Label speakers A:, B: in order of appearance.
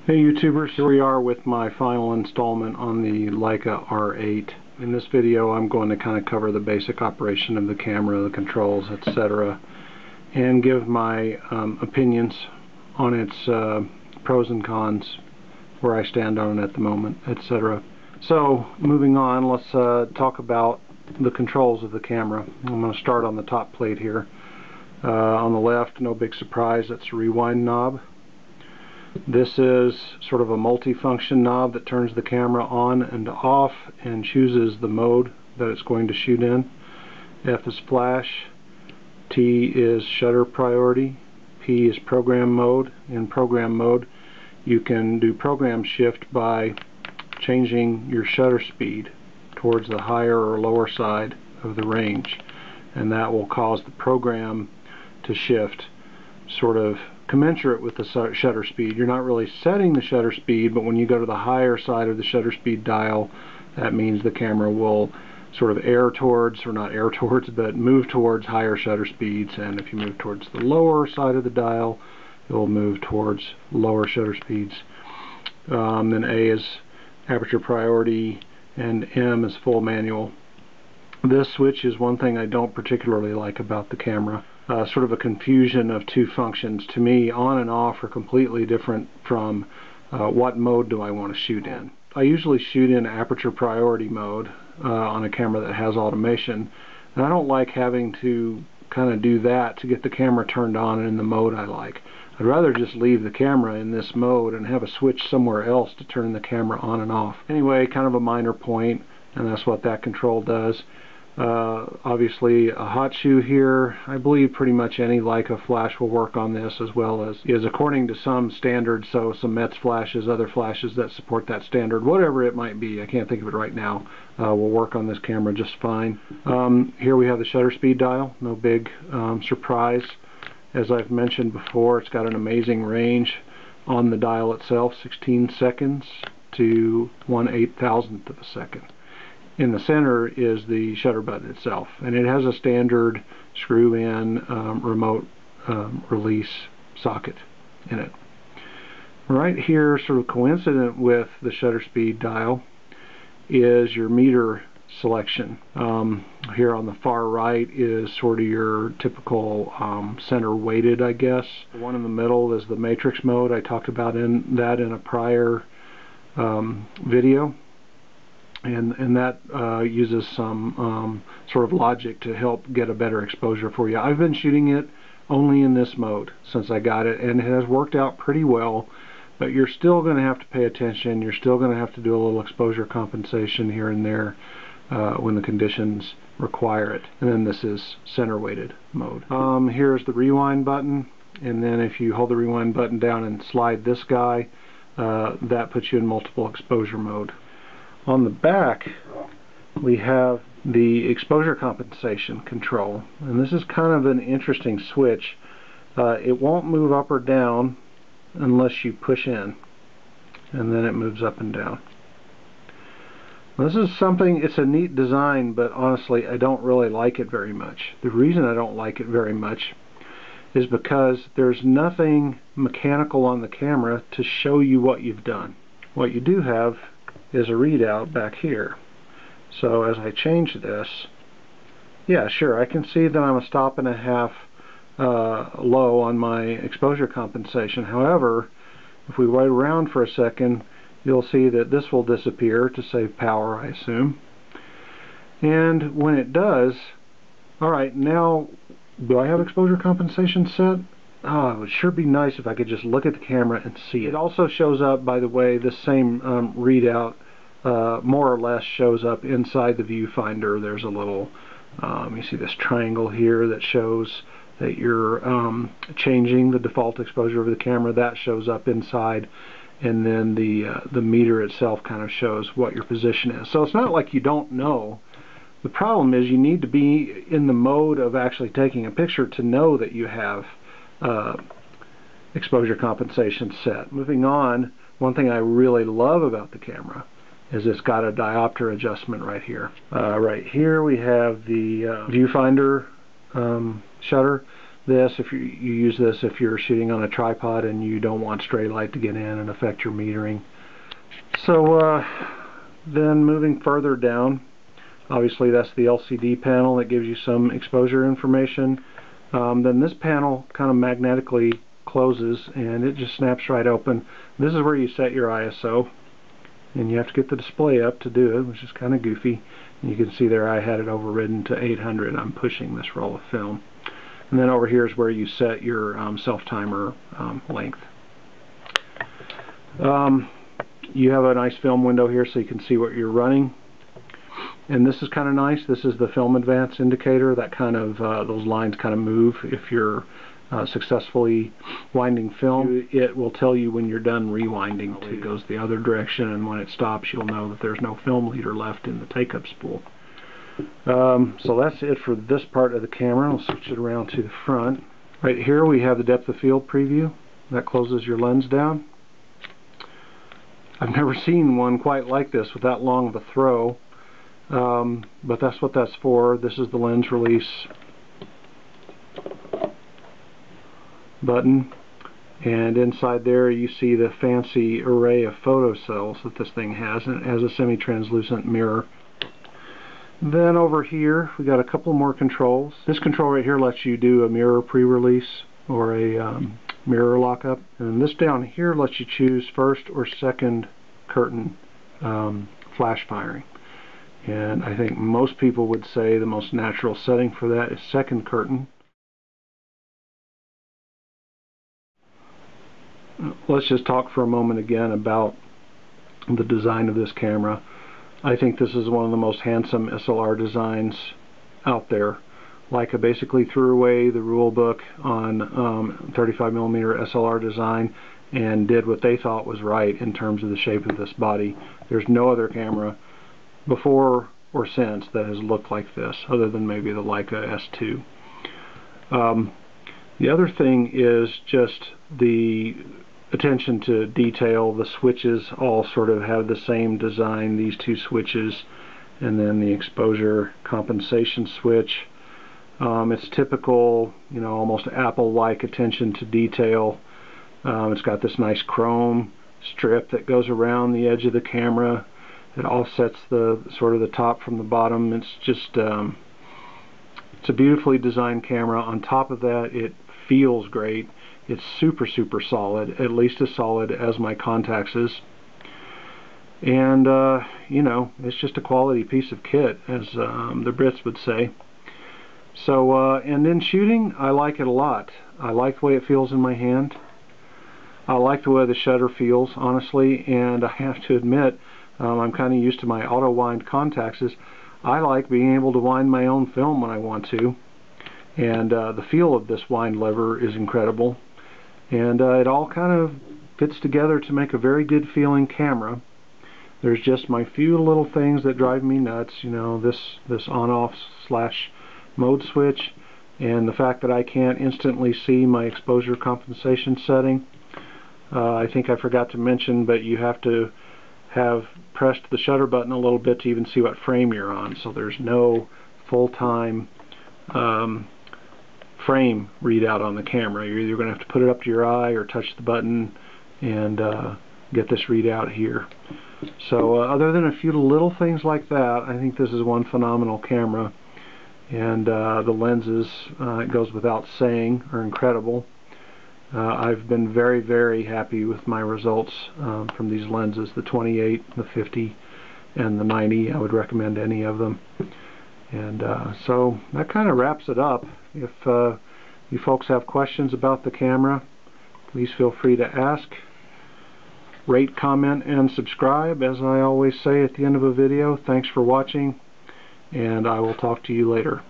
A: Hey YouTubers, here we are with my final installment on the Leica R8. In this video I'm going to kind of cover the basic operation of the camera, the controls, etc. and give my opinions on its pros and cons, where I stand on it at the moment, etc. So moving on, let's talk about the controls of the camera. I'm going to start on the top plate here. On the left, no big surprise, that's the rewind knob. This is sort of a multi-function knob that turns the camera on and off and chooses the mode that it's going to shoot in. F is flash, T is shutter priority, P is program mode. In program mode you can do program shift by changing your shutter speed towards the higher or lower side of the range, and that will cause the program to shift sort of commensurate with the shutter speed. You're not really setting the shutter speed, but when you go to the higher side of the shutter speed dial, that means the camera will sort of move towards higher shutter speeds, and if you move towards the lower side of the dial, it will move towards lower shutter speeds. Then A is aperture priority and M is full manual. This switch is one thing I don't particularly like about the camera. Sort of a confusion of two functions. To me, on and off are completely different from what mode do I want to shoot in. I usually shoot in aperture priority mode on a camera that has automation, and I don't like having to kind of do that to get the camera turned on and in the mode I like. I'd rather just leave the camera in this mode and have a switch somewhere else to turn the camera on and off. Anyway, kind of a minor point, and that's what that control does. Obviously a hot shoe here. I believe pretty much any Leica flash will work on this, as well as is according to some standards, so some METS flashes, other flashes that support that standard, whatever it might be, I can't think of it right now, will work on this camera just fine. Here we have the shutter speed dial, no big surprise. As I've mentioned before, it's got an amazing range on the dial itself, 16 seconds to 1/8,000th of a second. In the center is the shutter button itself, and it has a standard screw-in remote release socket in it. Right here, sort of coincident with the shutter speed dial, is your meter selection. Here on the far right is sort of your typical center weighted, I guess. The one in the middle is the matrix mode. I talked about in a prior video. And that uses some sort of logic to help get a better exposure for you. I've been shooting it only in this mode since I got it, and it has worked out pretty well, but you're still going to have to pay attention. You're still going to have to do a little exposure compensation here and there when the conditions require it. And then this is center weighted mode. Here's the rewind button, and then if you hold the rewind button down and slide this guy, that puts you in multiple exposure mode. On the back we have the exposure compensation control, and this is kind of an interesting switch. It won't move up or down unless you push in, and then it moves up and down. This is something, it's a neat design, but honestly I don't really like it very much. The reason I don't like it very much is because there's nothing mechanical on the camera to show you what you've done. What you do have is a readout back here. So as I change this, yeah, sure, I can see that I'm 1.5 low on my exposure compensation. However, if we wait around for a second, you'll see that this will disappear to save power, I assume. And when it does, alright, now do I have exposure compensation set? Oh, it would sure be nice if I could just look at the camera and see it. It also shows up, by the way, this same readout more or less shows up inside the viewfinder. There's a little, you see this triangle here that shows that you're changing the default exposure of the camera. That shows up inside, and then the meter itself kind of shows what your position is. So it's not like you don't know. The problem is you need to be in the mode of actually taking a picture to know that you have exposure compensation set. Moving on, one thing I really love about the camera is it's got a Diopter adjustment right here. Right here we have the viewfinder shutter. this if you use this if you're shooting on a tripod and you don't want stray light to get in and affect your metering. So then moving further down, obviously that's the LCD panel that gives you some exposure information. Then this panel kind of magnetically closes and it just snaps right open. This is where you set your ISO, and you have to get the display up to do it, which is kind of goofy. And you can see there I had it overridden to 800. I'm pushing this roll of film. And then over here is where you set your self-timer length. You have a nice film window here so you can see what you're running. And this is kind of nice. This is the film advance indicator. That kind of those lines kind of move if you're successfully winding film. It will tell you when you're done rewinding. It goes the other direction, and when it stops you'll know that there's no film leader left in the take-up spool. So that's it for this part of the camera. I'll switch it around to the front. Right here we have the depth of field preview. That closes your lens down. I've never seen one quite like this with that long of a throw, but that's what that's for. This is the lens release button, and inside there you see the fancy array of photo cells that this thing has, and it has a semi-translucent mirror. Then over here we got a couple more controls. This control right here lets you do a mirror pre-release or a mirror lockup, and this down here lets you choose first or second curtain flash firing. And I think most people would say the most natural setting for that is second curtain. Let's just talk for a moment again about the design of this camera. I think this is one of the most handsome SLR designs out there. Leica basically threw away the rule book on 35mm SLR design and did what they thought was right in terms of the shape of this body. There's no other camera before or since that has looked like this, other than maybe the Leica S2. The other thing is just the attention to detail. The switches all sort of have the same design, these two switches, and then the exposure compensation switch. It's typical, you know, almost Apple-like attention to detail. It's got this nice chrome strip that goes around the edge of the camera. It offsets the sort of the top from the bottom. It's just it's a beautifully designed camera. On top of that, it feels great. It's super solid, at least as solid as my Contaxes. And you know, it's just a quality piece of kit, as the Brits would say. So and in shooting, I like it a lot. I like the way it feels in my hand. I like the way the shutter feels, honestly, and I have to admit, I'm kind of used to my auto wind Contaxes. I like being able to wind my own film when I want to, and the feel of this wind lever is incredible, and it all kind of fits together to make a very good feeling camera. There's just my few little things that drive me nuts, you know, this on-off slash mode switch, and the fact that I can't instantly see my exposure compensation setting. I think I forgot to mention, but you have to have pressed the shutter button a little bit to even see what frame you're on, so there's no full-time frame readout on the camera. You're either going to have to put it up to your eye or touch the button and get this readout here. So other than a few little things like that, I think this is one phenomenal camera, and the lenses, it goes without saying, are incredible. I've been very happy with my results from these lenses, the 28, the 50, and the 90. I would recommend any of them. And so that kind of wraps it up. If you folks have questions about the camera, please feel free to ask. Rate, comment, and subscribe, as I always say at the end of a video. Thanks for watching, and I will talk to you later.